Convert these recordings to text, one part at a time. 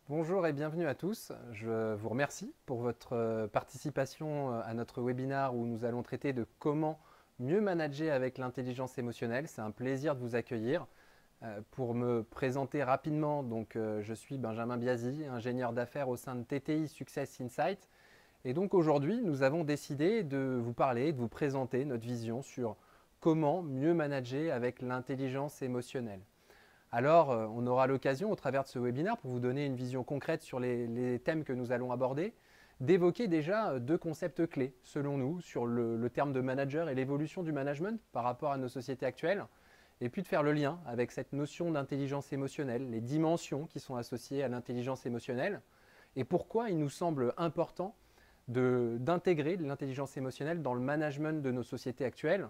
Bonjour et bienvenue à tous. Je vous remercie pour votre participation à notre webinaire où nous allons traiter de comment mieux manager avec l'intelligence émotionnelle. C'est un plaisir de vous accueillir. Pour me présenter rapidement, je suis Benjamin Biasi, ingénieur d'affaires au sein de TTI Success Insight. Et donc aujourd'hui, nous avons décidé de vous parler, de vous présenter notre vision sur comment mieux manager avec l'intelligence émotionnelle. Alors, on aura l'occasion, au travers de ce webinaire, pour vous donner une vision concrète sur les thèmes que nous allons aborder, d'évoquer déjà deux concepts clés, selon nous, sur le terme de manager et l'évolution du management par rapport à nos sociétés actuelles, et puis de faire le lien avec cette notion d'intelligence émotionnelle, les dimensions qui sont associées à l'intelligence émotionnelle, et pourquoi il nous semble important d'intégrer l'intelligence émotionnelle dans le management de nos sociétés actuelles,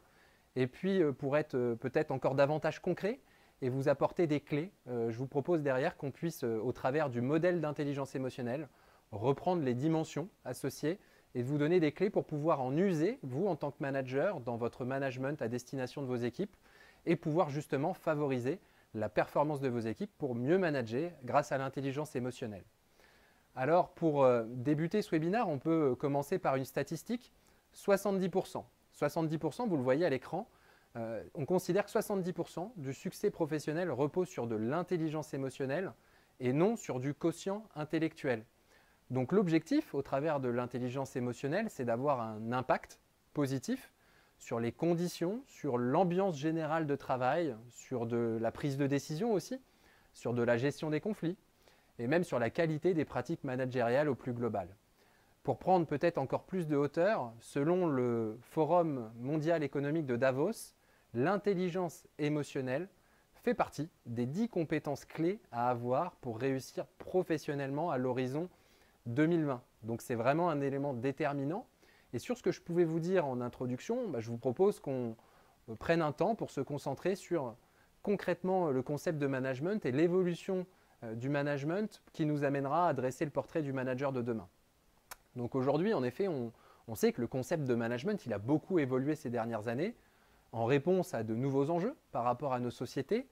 et puis pour être peut-être encore davantage concret, et vous apporter des clés. Je vous propose derrière qu'on puisse, au travers du modèle d'intelligence émotionnelle, reprendre les dimensions associées et vous donner des clés pour pouvoir en user, vous en tant que manager, dans votre management à destination de vos équipes et pouvoir justement favoriser la performance de vos équipes pour mieux manager grâce à l'intelligence émotionnelle. Alors pour débuter ce webinaire, on peut commencer par une statistique, 70%. 70%, vous le voyez à l'écran, on considère que 70% du succès professionnel repose sur de l'intelligence émotionnelle et non sur du quotient intellectuel. Donc l'objectif au travers de l'intelligence émotionnelle, c'est d'avoir un impact positif sur les conditions, sur l'ambiance générale de travail, sur de la prise de décision aussi, sur de la gestion des conflits et même sur la qualité des pratiques managériales au plus global. Pour prendre peut-être encore plus de hauteur, selon le Forum mondial économique de Davos, l'intelligence émotionnelle fait partie des 10 compétences clés à avoir pour réussir professionnellement à l'horizon 2020. Donc c'est vraiment un élément déterminant. Et sur ce que je pouvais vous dire en introduction, je vous propose qu'on prenne un temps pour se concentrer sur concrètement le concept de management et l'évolution du management qui nous amènera à dresser le portrait du manager de demain. Donc aujourd'hui, en effet, on sait que le concept de management, il a beaucoup évolué ces dernières années en réponse à de nouveaux enjeux par rapport à nos sociétés,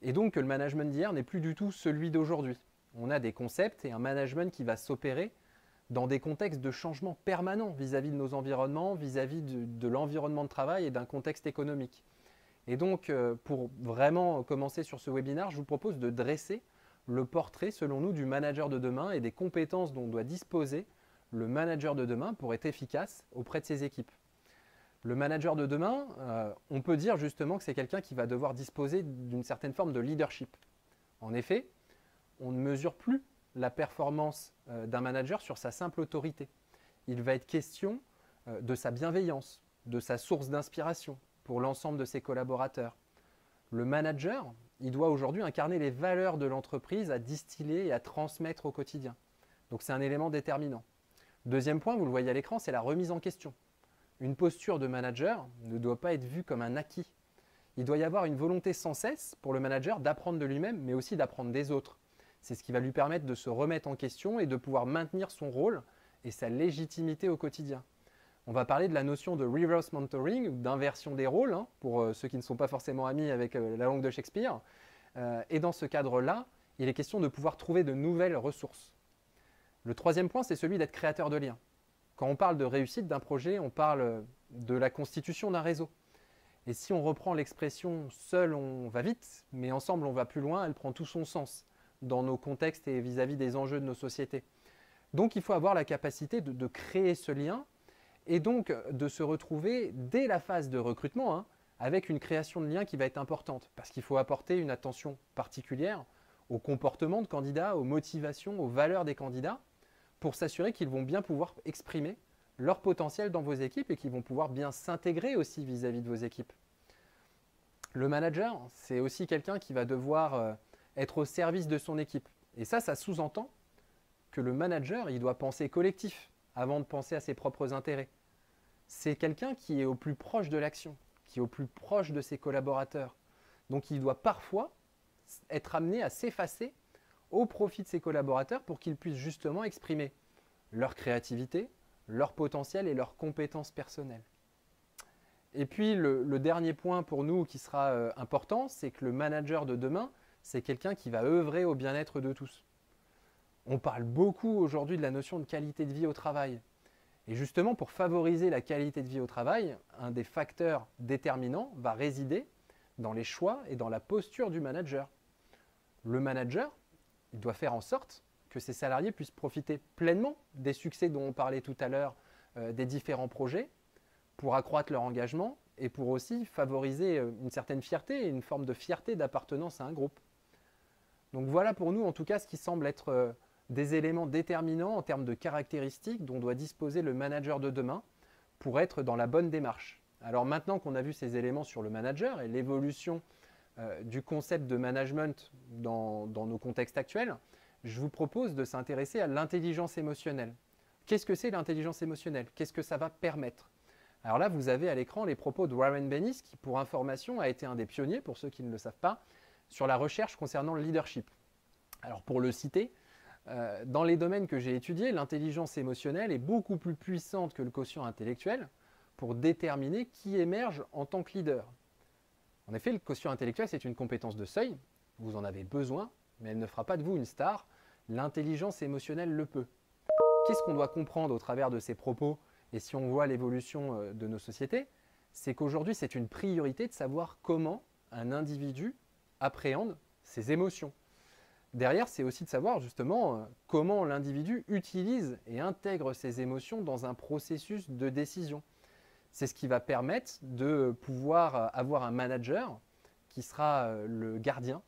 et donc que le management d'hier n'est plus du tout celui d'aujourd'hui. On a des concepts et un management qui va s'opérer dans des contextes de changement permanents vis-à-vis de nos environnements, vis-à-vis de l'environnement de travail et d'un contexte économique. Et donc, pour vraiment commencer sur ce webinaire, je vous propose de dresser le portrait, selon nous, du manager de demain et des compétences dont doit disposer le manager de demain pour être efficace auprès de ses équipes. Le manager de demain, on peut dire justement que c'est quelqu'un qui va devoir disposer d'une certaine forme de leadership. En effet, on ne mesure plus la performance d'un manager sur sa simple autorité. Il va être question de sa bienveillance, de sa source d'inspiration pour l'ensemble de ses collaborateurs. Le manager, il doit aujourd'hui incarner les valeurs de l'entreprise à distiller et à transmettre au quotidien. Donc c'est un élément déterminant. Deuxième point, vous le voyez à l'écran, c'est la remise en question. Une posture de manager ne doit pas être vue comme un acquis. Il doit y avoir une volonté sans cesse pour le manager d'apprendre de lui-même, mais aussi d'apprendre des autres. C'est ce qui va lui permettre de se remettre en question et de pouvoir maintenir son rôle et sa légitimité au quotidien. On va parler de la notion de reverse mentoring, ou d'inversion des rôles, pour ceux qui ne sont pas forcément amis avec la langue de Shakespeare. Et dans ce cadre-là, il est question de pouvoir trouver de nouvelles ressources. Le troisième point, c'est celui d'être créateur de liens. Quand on parle de réussite d'un projet, on parle de la constitution d'un réseau. Et si on reprend l'expression « seul on va vite, mais ensemble on va plus loin », elle prend tout son sens dans nos contextes et vis-à-vis des enjeux de nos sociétés. Donc il faut avoir la capacité de créer ce lien et donc de se retrouver dès la phase de recrutement avec une création de lien qui va être importante parce qu'il faut apporter une attention particulière au comportement de candidats, aux motivations, aux valeurs des candidats pour s'assurer qu'ils vont bien pouvoir exprimer leur potentiel dans vos équipes et qu'ils vont pouvoir bien s'intégrer aussi vis-à-vis de vos équipes. Le manager, c'est aussi quelqu'un qui va devoir être au service de son équipe. Et ça sous-entend que le manager, il doit penser collectif avant de penser à ses propres intérêts. C'est quelqu'un qui est au plus proche de l'action, qui est au plus proche de ses collaborateurs. Donc il doit parfois être amené à s'effacer au profit de ses collaborateurs pour qu'ils puissent justement exprimer leur créativité, leur potentiel et leurs compétences personnelles. Et puis le dernier point pour nous qui sera important, c'est que le manager de demain, c'est quelqu'un qui va œuvrer au bien-être de tous. On parle beaucoup aujourd'hui de la notion de qualité de vie au travail. Et justement, pour favoriser la qualité de vie au travail, un des facteurs déterminants va résider dans les choix et dans la posture du manager. Le manager, il doit faire en sorte que ses salariés puissent profiter pleinement des succès dont on parlait tout à l'heure, des différents projets, pour accroître leur engagement et pour aussi favoriser une certaine fierté et une forme de fierté d'appartenance à un groupe. Donc voilà pour nous en tout cas ce qui semble être des éléments déterminants en termes de caractéristiques dont doit disposer le manager de demain pour être dans la bonne démarche. Alors maintenant qu'on a vu ces éléments sur le manager et l'évolution du concept de management dans nos contextes actuels, je vous propose de s'intéresser à l'intelligence émotionnelle. Qu'est-ce que c'est l'intelligence émotionnelle? Qu'est-ce que ça va permettre? Alors là, vous avez à l'écran les propos de Warren Bennis, qui, pour information, a été un des pionniers, pour ceux qui ne le savent pas, sur la recherche concernant le leadership. Alors pour le citer, dans les domaines que j'ai étudiés, l'intelligence émotionnelle est beaucoup plus puissante que le quotient intellectuel pour déterminer qui émerge en tant que leader. En effet, le quotient intellectuel, c'est une compétence de seuil, vous en avez besoin, mais elle ne fera pas de vous une star. L'intelligence émotionnelle le peut. Qu'est-ce qu'on doit comprendre au travers de ces propos? Et si on voit l'évolution de nos sociétés, c'est qu'aujourd'hui, c'est une priorité de savoir comment un individu appréhende ses émotions. Derrière, c'est aussi de savoir justement comment l'individu utilise et intègre ses émotions dans un processus de décision. C'est ce qui va permettre de pouvoir avoir un manager qui sera le gardien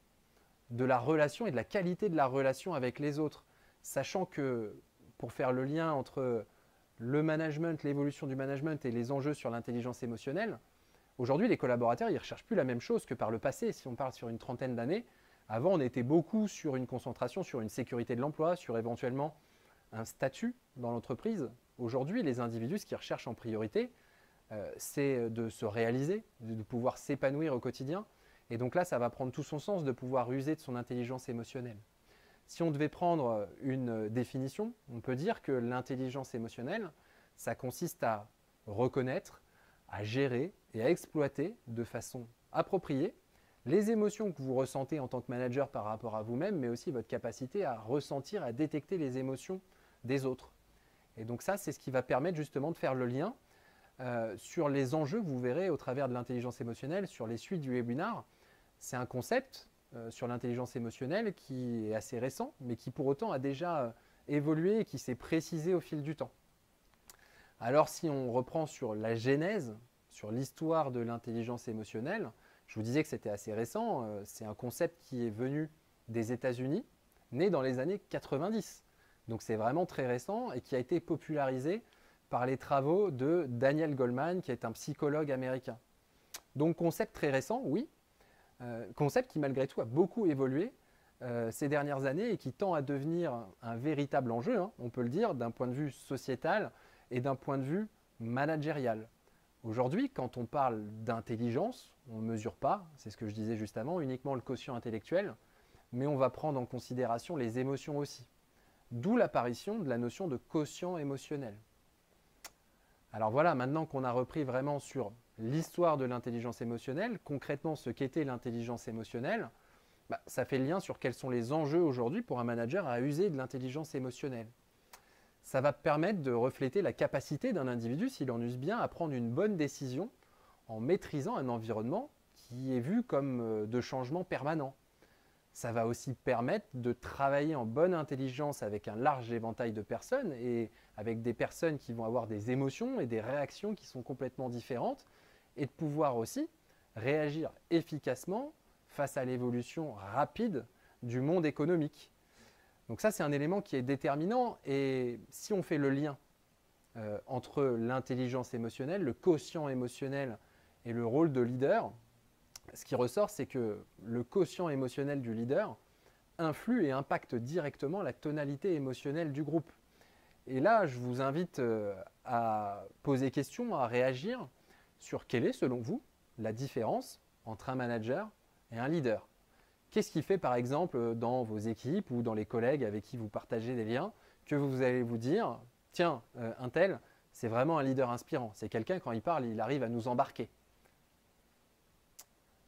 de la relation et de la qualité de la relation avec les autres. Sachant que pour faire le lien entre le management, l'évolution du management et les enjeux sur l'intelligence émotionnelle, aujourd'hui les collaborateurs ils ne recherchent plus la même chose que par le passé. Si on parle sur une trentaine d'années, avant on était beaucoup sur une concentration sur une sécurité de l'emploi, sur éventuellement un statut dans l'entreprise. Aujourd'hui les individus ce qu'ils recherchent en priorité, c'est de se réaliser, de pouvoir s'épanouir au quotidien. Et donc là, ça va prendre tout son sens de pouvoir user de son intelligence émotionnelle. Si on devait prendre une définition, on peut dire que l'intelligence émotionnelle, ça consiste à reconnaître, à gérer et à exploiter de façon appropriée les émotions que vous ressentez en tant que manager par rapport à vous-même, mais aussi votre capacité à ressentir, à détecter les émotions des autres. Et donc ça, c'est ce qui va permettre justement de faire le lien sur les enjeux que vous verrez au travers de l'intelligence émotionnelle, sur les suites du webinar. C'est un concept sur l'intelligence émotionnelle qui est assez récent, mais qui pour autant a déjà évolué et qui s'est précisé au fil du temps. Alors si on reprend sur la genèse, sur l'histoire de l'intelligence émotionnelle, je vous disais que c'était assez récent, c'est un concept qui est venu des États-Unis, né dans les années 90. Donc c'est vraiment très récent et qui a été popularisé par les travaux de Daniel Goleman, qui est un psychologue américain. Donc concept très récent, oui, concept qui malgré tout a beaucoup évolué ces dernières années et qui tend à devenir un véritable enjeu, hein, on peut le dire, d'un point de vue sociétal et d'un point de vue managérial. Aujourd'hui, quand on parle d'intelligence, on ne mesure pas, c'est ce que je disais juste avant, uniquement le quotient intellectuel, mais on va prendre en considération les émotions aussi. D'où l'apparition de la notion de quotient émotionnel. Alors voilà, maintenant qu'on a repris vraiment sur l'histoire de l'intelligence émotionnelle, concrètement ce qu'était l'intelligence émotionnelle, ça fait le lien sur quels sont les enjeux aujourd'hui pour un manager à user de l'intelligence émotionnelle. Ça va permettre de refléter la capacité d'un individu, s'il en use bien, à prendre une bonne décision en maîtrisant un environnement qui est vu comme de changement permanent. Ça va aussi permettre de travailler en bonne intelligence avec un large éventail de personnes et avec des personnes qui vont avoir des émotions et des réactions qui sont complètement différentes et de pouvoir aussi réagir efficacement face à l'évolution rapide du monde économique. Donc ça, c'est un élément qui est déterminant et si on fait le lien entre l'intelligence émotionnelle, le quotient émotionnel et le rôle de leader, ce qui ressort, c'est que le quotient émotionnel du leader influe et impacte directement la tonalité émotionnelle du groupe. Et là, je vous invite à poser question, à réagir sur quelle est, selon vous, la différence entre un manager et un leader. Qu'est-ce qui fait, par exemple, dans vos équipes ou dans les collègues avec qui vous partagez des liens, que vous allez vous dire, tiens, un tel, c'est vraiment un leader inspirant. C'est quelqu'un, quand il parle, il arrive à nous embarquer.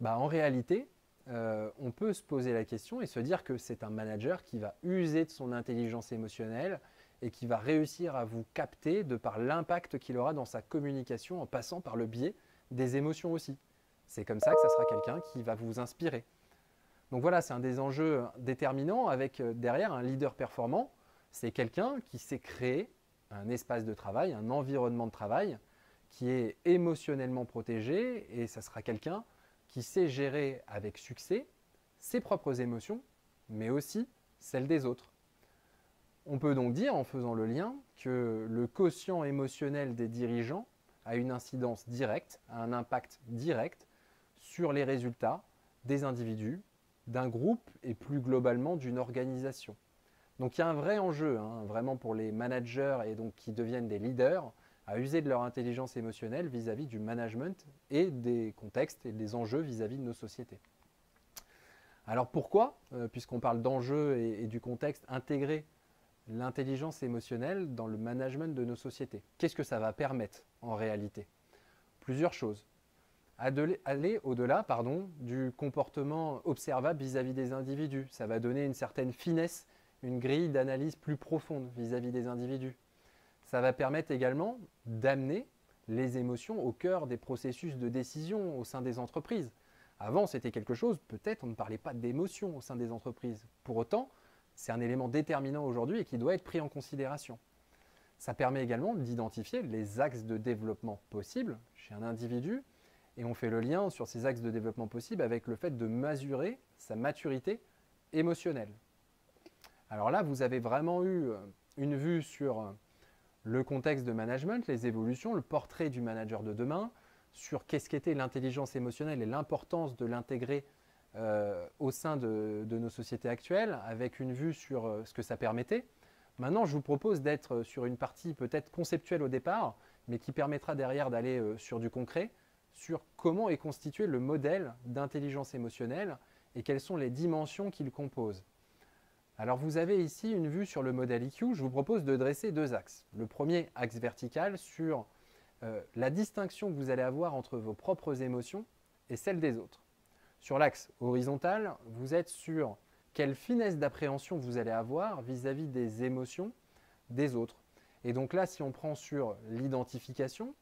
En réalité, on peut se poser la question et se dire que c'est un manager qui va user de son intelligence émotionnelle et qui va réussir à vous capter de par l'impact qu'il aura dans sa communication en passant par le biais des émotions aussi. C'est comme ça que ça sera quelqu'un qui va vous inspirer. Donc voilà, c'est un des enjeux déterminants avec derrière un leader performant. C'est quelqu'un qui sait créer un espace de travail, un environnement de travail qui est émotionnellement protégé et ça sera quelqu'un qui sait gérer avec succès ses propres émotions, mais aussi celles des autres. On peut donc dire, en faisant le lien, que le quotient émotionnel des dirigeants a une incidence directe, a un impact direct sur les résultats des individus, d'un groupe et plus globalement d'une organisation. Donc il y a un vrai enjeu, vraiment pour les managers et donc qui deviennent des leaders, à user de leur intelligence émotionnelle vis-à-vis du management et des contextes et des enjeux vis-à-vis de nos sociétés. Alors pourquoi, puisqu'on parle d'enjeux et du contexte, intégrer l'intelligence émotionnelle dans le management de nos sociétés? Qu'est-ce que ça va permettre en réalité? Plusieurs choses. Aller au-delà du comportement observable vis-à-vis des individus. Ça va donner une certaine finesse, une grille d'analyse plus profonde vis-à-vis des individus. Ça va permettre également d'amener les émotions au cœur des processus de décision au sein des entreprises. Avant, c'était quelque chose, peut-être on ne parlait pas d'émotions au sein des entreprises. Pour autant, c'est un élément déterminant aujourd'hui et qui doit être pris en considération. Ça permet également d'identifier les axes de développement possibles chez un individu et on fait le lien sur ces axes de développement possibles avec le fait de mesurer sa maturité émotionnelle. Alors là, vous avez vraiment eu une vue sur le contexte de management, les évolutions, le portrait du manager de demain, sur qu'est-ce qu'était l'intelligence émotionnelle et l'importance de l'intégrer au sein de nos sociétés actuelles, avec une vue sur ce que ça permettait. Maintenant, je vous propose d'être sur une partie peut-être conceptuelle au départ, mais qui permettra derrière d'aller sur du concret, sur comment est constitué le modèle d'intelligence émotionnelle et quelles sont les dimensions qu'il compose. Alors vous avez ici une vue sur le modèle EQ, je vous propose de dresser deux axes. Le premier axe vertical sur la distinction que vous allez avoir entre vos propres émotions et celles des autres. Sur l'axe horizontal, vous êtes sur quelle finesse d'appréhension vous allez avoir vis-à-vis des émotions des autres. Et donc là, si on prend sur l'identification,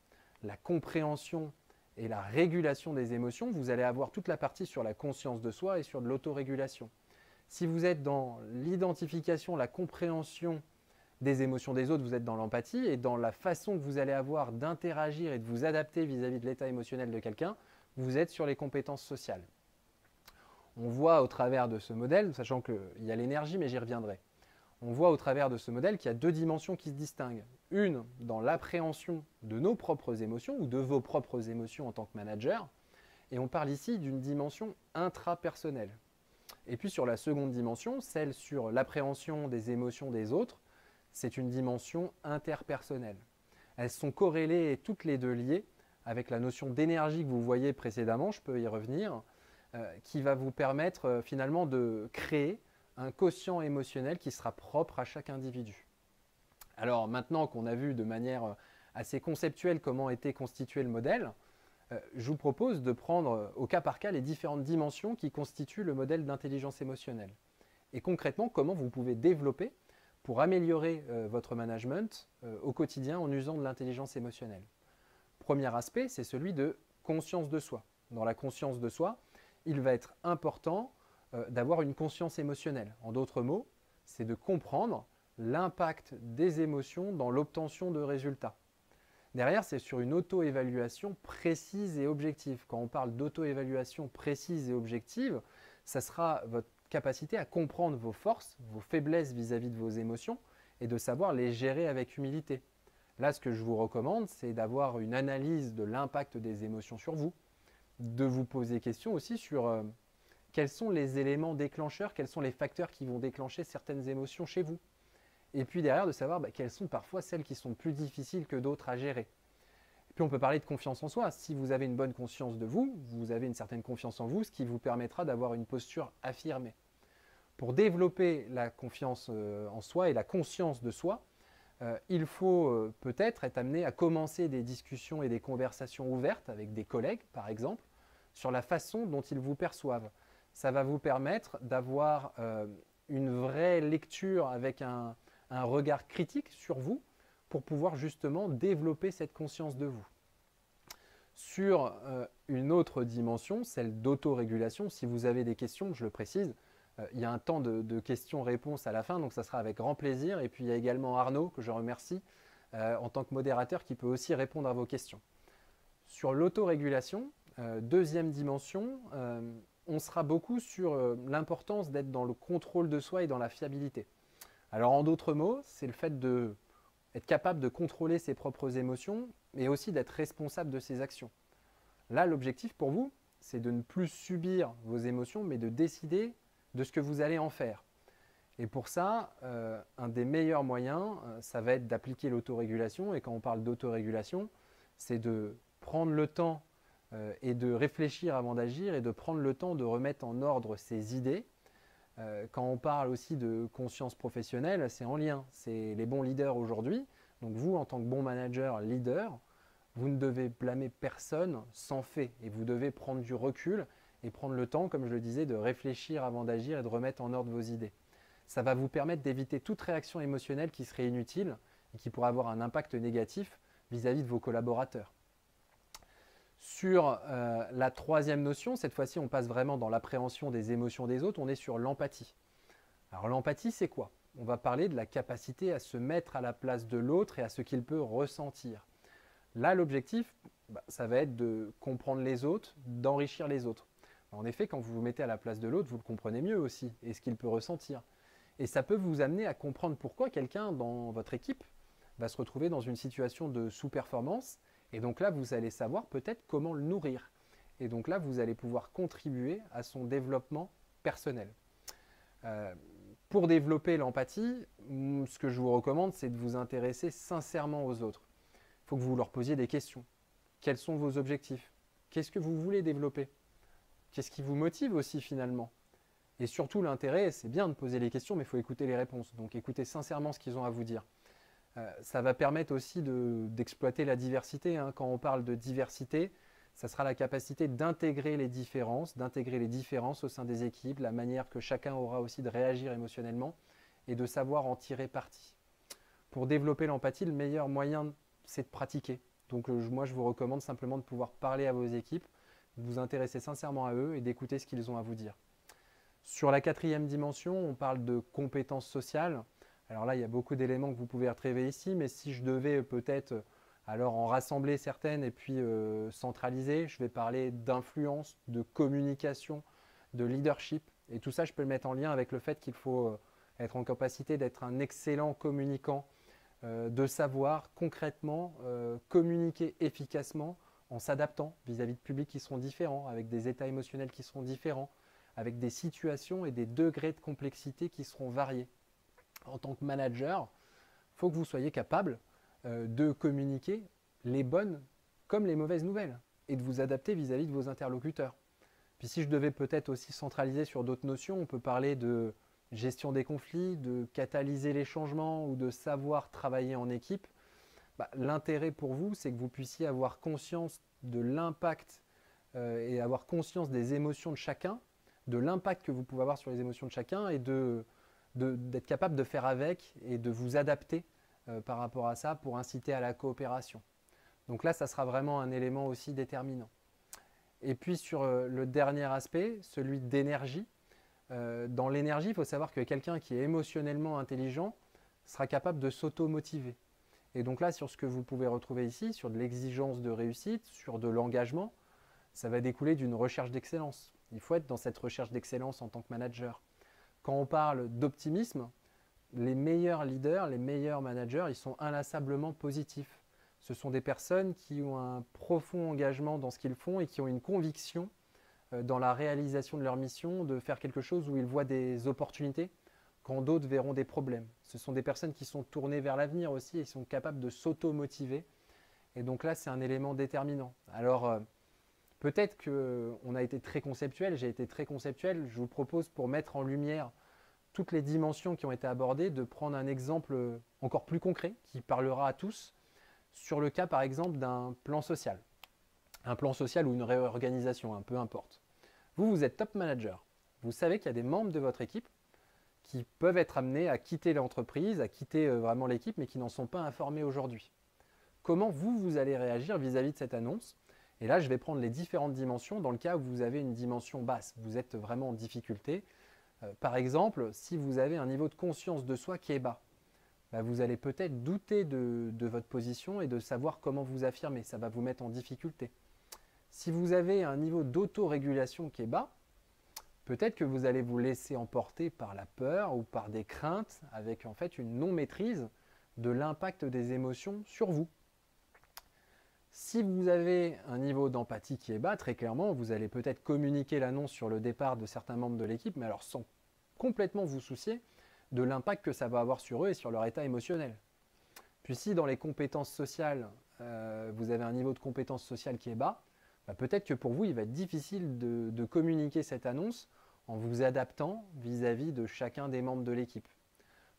la compréhension et la régulation des émotions, vous allez avoir toute la partie sur la conscience de soi et sur de l'autorégulation. Si vous êtes dans l'identification, la compréhension des émotions des autres, vous êtes dans l'empathie et dans la façon que vous allez avoir d'interagir et de vous adapter vis-à-vis de l'état émotionnel de quelqu'un, vous êtes sur les compétences sociales. On voit au travers de ce modèle, sachant qu'il y a l'énergie, mais j'y reviendrai, on voit au travers de ce modèle qu'il y a deux dimensions qui se distinguent. Une, dans l'appréhension de nos propres émotions ou de vos propres émotions en tant que manager, et on parle ici d'une dimension intrapersonnelle. Et puis sur la seconde dimension, celle sur l'appréhension des émotions des autres, c'est une dimension interpersonnelle. Elles sont corrélées et toutes les deux liées avec la notion d'énergie que vous voyez précédemment, je peux y revenir, qui va vous permettre finalement de créer un quotient émotionnel qui sera propre à chaque individu. Alors maintenant qu'on a vu de manière assez conceptuelle comment était constitué le modèle, je vous propose de prendre au cas par cas les différentes dimensions qui constituent le modèle d'intelligence émotionnelle. Et concrètement, comment vous pouvez développer pour améliorer votre management au quotidien en usant de l'intelligence émotionnelle. Premier aspect, c'est celui de conscience de soi. Dans la conscience de soi, il va être important d'avoir une conscience émotionnelle. En d'autres mots, c'est de comprendre l'impact des émotions dans l'obtention de résultats. Derrière, c'est sur une auto-évaluation précise et objective. Quand on parle d'auto-évaluation précise et objective, ça sera votre capacité à comprendre vos forces, vos faiblesses vis-à-vis de vos émotions et de savoir les gérer avec humilité. Là, ce que je vous recommande, c'est d'avoir une analyse de l'impact des émotions sur vous, de vous poser question aussi sur quels sont les éléments déclencheurs, quels sont les facteurs qui vont déclencher certaines émotions chez vous. Et puis derrière, de savoir quelles sont parfois celles qui sont plus difficiles que d'autres à gérer. Et puis on peut parler de confiance en soi. Si vous avez une bonne conscience de vous, vous avez une certaine confiance en vous, ce qui vous permettra d'avoir une posture affirmée. Pour développer la confiance en soi et la conscience de soi, il faut peut-être être amené à commencer des discussions et des conversations ouvertes avec des collègues, par exemple, sur la façon dont ils vous perçoivent. ça va vous permettre d'avoir une vraie lecture avec un regard critique sur vous pour pouvoir justement développer cette conscience de vous. Sur une autre dimension, celle d'autorégulation, si vous avez des questions, je le précise, il y a un temps de questions-réponses à la fin, donc ça sera avec grand plaisir. Et puis il y a également Arnaud, que je remercie, en tant que modérateur, qui peut aussi répondre à vos questions. Sur l'autorégulation, deuxième dimension, on sera beaucoup sur l'importance d'être dans le contrôle de soi et dans la fiabilité. Alors en d'autres mots, c'est le fait d'être capable de contrôler ses propres émotions, mais aussi d'être responsable de ses actions. Là, l'objectif pour vous, c'est de ne plus subir vos émotions, mais de décider de ce que vous allez en faire. Et pour ça, un des meilleurs moyens, ça va être d'appliquer l'autorégulation. Et quand on parle d'autorégulation, c'est de prendre le temps et de réfléchir avant d'agir et de prendre le temps de remettre en ordre ses idées. Quand on parle aussi de conscience professionnelle, c'est en lien. C'est les bons leaders aujourd'hui. Donc vous, en tant que bon manager, leader, vous ne devez blâmer personne sans fait. Et vous devez prendre du recul et prendre le temps, comme je le disais, de réfléchir avant d'agir et de remettre en ordre vos idées. Ça va vous permettre d'éviter toute réaction émotionnelle qui serait inutile et qui pourrait avoir un impact négatif vis-à-vis de vos collaborateurs. Sur la troisième notion, cette fois-ci on passe vraiment dans l'appréhension des émotions des autres, on est sur l'empathie. Alors l'empathie, c'est quoi? On va parler de la capacité à se mettre à la place de l'autre et à ce qu'il peut ressentir. Là, l'objectif, ça va être de comprendre les autres, d'enrichir les autres. En effet, quand vous vous mettez à la place de l'autre, vous le comprenez mieux aussi et ce qu'il peut ressentir. Et ça peut vous amener à comprendre pourquoi quelqu'un dans votre équipe va se retrouver dans une situation de sous-performance. Et donc là, vous allez savoir peut-être comment le nourrir. Et donc là, vous allez pouvoir contribuer à son développement personnel. Pour développer l'empathie, ce que je vous recommande, c'est de vous intéresser sincèrement aux autres. Il faut que vous leur posiez des questions. Quels sont vos objectifs? Qu'est-ce que vous voulez développer? Qu'est-ce qui vous motive aussi finalement? Et surtout, l'intérêt, c'est bien de poser les questions, mais il faut écouter les réponses. Donc écoutez sincèrement ce qu'ils ont à vous dire. Ça va permettre aussi d'exploiter la diversité. Quand on parle de diversité, ça sera la capacité d'intégrer les différences au sein des équipes, la manière que chacun aura aussi de réagir émotionnellement et de savoir en tirer parti. Pour développer l'empathie, le meilleur moyen, c'est de pratiquer. Donc moi, je vous recommande simplement de pouvoir parler à vos équipes, de vous intéresser sincèrement à eux et d'écouter ce qu'ils ont à vous dire. Sur la quatrième dimension, on parle de compétences sociales. Alors là, il y a beaucoup d'éléments que vous pouvez retrouver ici, mais si je devais peut-être alors en rassembler certaines et puis centraliser, je vais parler d'influence, de communication, de leadership. Et tout ça, je peux le mettre en lien avec le fait qu'il faut être en capacité d'être un excellent communicant, de savoir concrètement communiquer efficacement en s'adaptant vis-à-vis de publics qui seront différents, avec des états émotionnels qui seront différents, avec des situations et des degrés de complexité qui seront variés. En tant que manager, il faut que vous soyez capable de communiquer les bonnes comme les mauvaises nouvelles et de vous adapter vis-à-vis de vos interlocuteurs. Puis si je devais peut-être aussi centraliser sur d'autres notions, on peut parler de gestion des conflits, de catalyser les changements ou de savoir travailler en équipe. L'intérêt pour vous, c'est que vous puissiez avoir conscience de l'impact et avoir conscience des émotions de chacun, de l'impact que vous pouvez avoir sur les émotions de chacun et d'être capable de faire avec et de vous adapter par rapport à ça pour inciter à la coopération. Donc là, ça sera vraiment un élément aussi déterminant. Et puis sur le dernier aspect, celui d'énergie, dans l'énergie, il faut savoir que quelqu'un qui est émotionnellement intelligent sera capable de s'auto-motiver. Et donc là, sur ce que vous pouvez retrouver ici, sur de l'exigence de réussite, sur de l'engagement, ça va découler d'une recherche d'excellence. Il faut être dans cette recherche d'excellence en tant que manager. Quand on parle d'optimisme, les meilleurs leaders, les meilleurs managers, ils sont inlassablement positifs. Ce sont des personnes qui ont un profond engagement dans ce qu'ils font et qui ont une conviction dans la réalisation de leur mission, de faire quelque chose où ils voient des opportunités quand d'autres verront des problèmes. Ce sont des personnes qui sont tournées vers l'avenir aussi et sont capables de s'auto-motiver. Et donc là, c'est un élément déterminant. Alors, peut-être qu'on a été très conceptuel, j'ai été très conceptuel. Je vous propose, pour mettre en lumière toutes les dimensions qui ont été abordées, de prendre un exemple encore plus concret qui parlera à tous sur le cas, par exemple, d'un plan social. Un plan social ou une réorganisation, peu importe. Vous êtes top manager. Vous savez qu'il y a des membres de votre équipe qui peuvent être amenés à quitter l'entreprise, à quitter vraiment l'équipe, mais qui n'en sont pas informés aujourd'hui. Comment vous allez réagir vis-à-vis de cette annonce? Et là, je vais prendre les différentes dimensions dans le cas où vous avez une dimension basse, vous êtes vraiment en difficulté. Par exemple, si vous avez un niveau de conscience de soi qui est bas, vous allez peut-être douter de votre position et de savoir comment vous affirmer. Ça va vous mettre en difficulté. Si vous avez un niveau d'autorégulation qui est bas, peut-être que vous allez vous laisser emporter par la peur ou par des craintes avec en fait une non-maîtrise de l'impact des émotions sur vous. Si vous avez un niveau d'empathie qui est bas, très clairement, vous allez peut-être communiquer l'annonce sur le départ de certains membres de l'équipe, mais alors sans complètement vous soucier de l'impact que ça va avoir sur eux et sur leur état émotionnel. Puis si dans les compétences sociales, vous avez un niveau de compétence sociale qui est bas, peut-être que pour vous, il va être difficile de communiquer cette annonce en vous adaptant vis-à-vis de chacun des membres de l'équipe.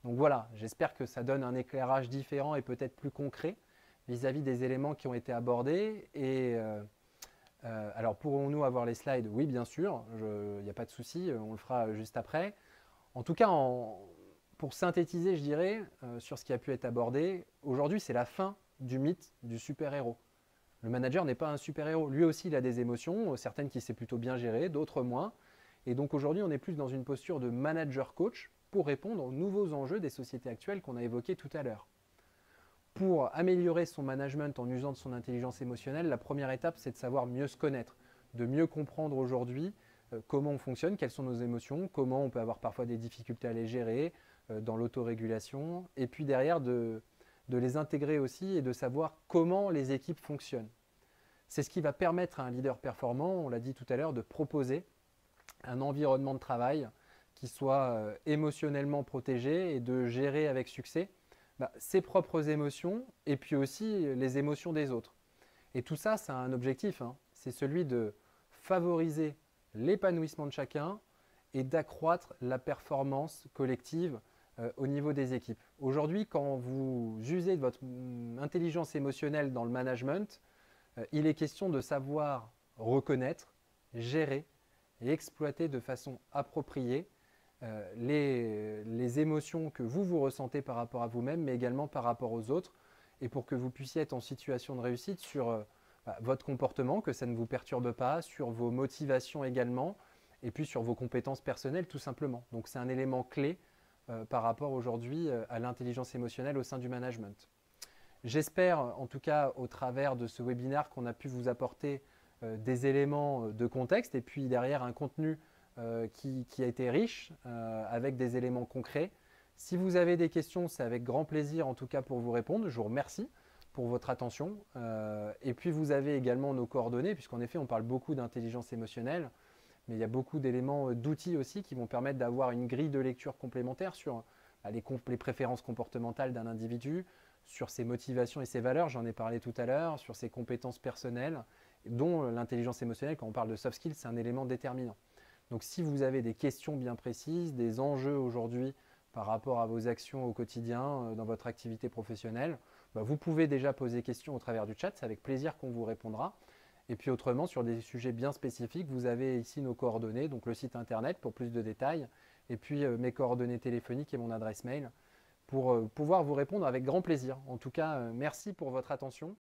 Donc voilà, j'espère que ça donne un éclairage différent et peut-être plus concret vis-à-vis des éléments qui ont été abordés. Et alors pourrons-nous avoir les slides? Oui, bien sûr, il n'y a pas de souci, on le fera juste après. En tout cas, pour synthétiser, je dirais, sur ce qui a pu être abordé, aujourd'hui c'est la fin du mythe du super-héros. Le manager n'est pas un super-héros. Lui aussi, il a des émotions, certaines qui sait plutôt bien gérer, d'autres moins. Et donc aujourd'hui, on est plus dans une posture de manager-coach pour répondre aux nouveaux enjeux des sociétés actuelles qu'on a évoqués tout à l'heure. Pour améliorer son management en usant de son intelligence émotionnelle, la première étape, c'est de savoir mieux se connaître, de mieux comprendre aujourd'hui comment on fonctionne, quelles sont nos émotions, comment on peut avoir parfois des difficultés à les gérer dans l'autorégulation, et puis derrière de les intégrer aussi et de savoir comment les équipes fonctionnent. C'est ce qui va permettre à un leader performant, on l'a dit tout à l'heure, de proposer un environnement de travail qui soit émotionnellement protégé et de gérer avec succès ses propres émotions et puis aussi les émotions des autres. Et tout ça, c'est un objectif, c'est celui de favoriser l'épanouissement de chacun et d'accroître la performance collective au niveau des équipes. Aujourd'hui, quand vous usez de votre intelligence émotionnelle dans le management, il est question de savoir reconnaître, gérer et exploiter de façon appropriée les émotions que vous ressentez par rapport à vous-même, mais également par rapport aux autres, et pour que vous puissiez être en situation de réussite sur votre comportement, que ça ne vous perturbe pas, sur vos motivations également, et puis sur vos compétences personnelles tout simplement. Donc c'est un élément clé par rapport aujourd'hui à l'intelligence émotionnelle au sein du management. J'espère en tout cas au travers de ce webinaire qu'on a pu vous apporter des éléments de contexte et puis derrière un contenu qui a été riche avec des éléments concrets. Si vous avez des questions, c'est avec grand plaisir en tout cas pour vous répondre. Je vous remercie pour votre attention. Et puis vous avez également nos coordonnées puisqu'en effet on parle beaucoup d'intelligence émotionnelle. Mais il y a beaucoup d'éléments d'outils aussi qui vont permettre d'avoir une grille de lecture complémentaire sur les préférences comportementales d'un individu, sur ses motivations et ses valeurs, j'en ai parlé tout à l'heure, sur ses compétences personnelles, dont l'intelligence émotionnelle, quand on parle de soft skills, c'est un élément déterminant. Donc si vous avez des questions bien précises, des enjeux aujourd'hui par rapport à vos actions au quotidien dans votre activité professionnelle, vous pouvez déjà poser questions au travers du chat, c'est avec plaisir qu'on vous répondra. Et puis autrement, sur des sujets bien spécifiques, vous avez ici nos coordonnées, donc le site internet pour plus de détails, et puis mes coordonnées téléphoniques et mon adresse mail pour pouvoir vous répondre avec grand plaisir. En tout cas, merci pour votre attention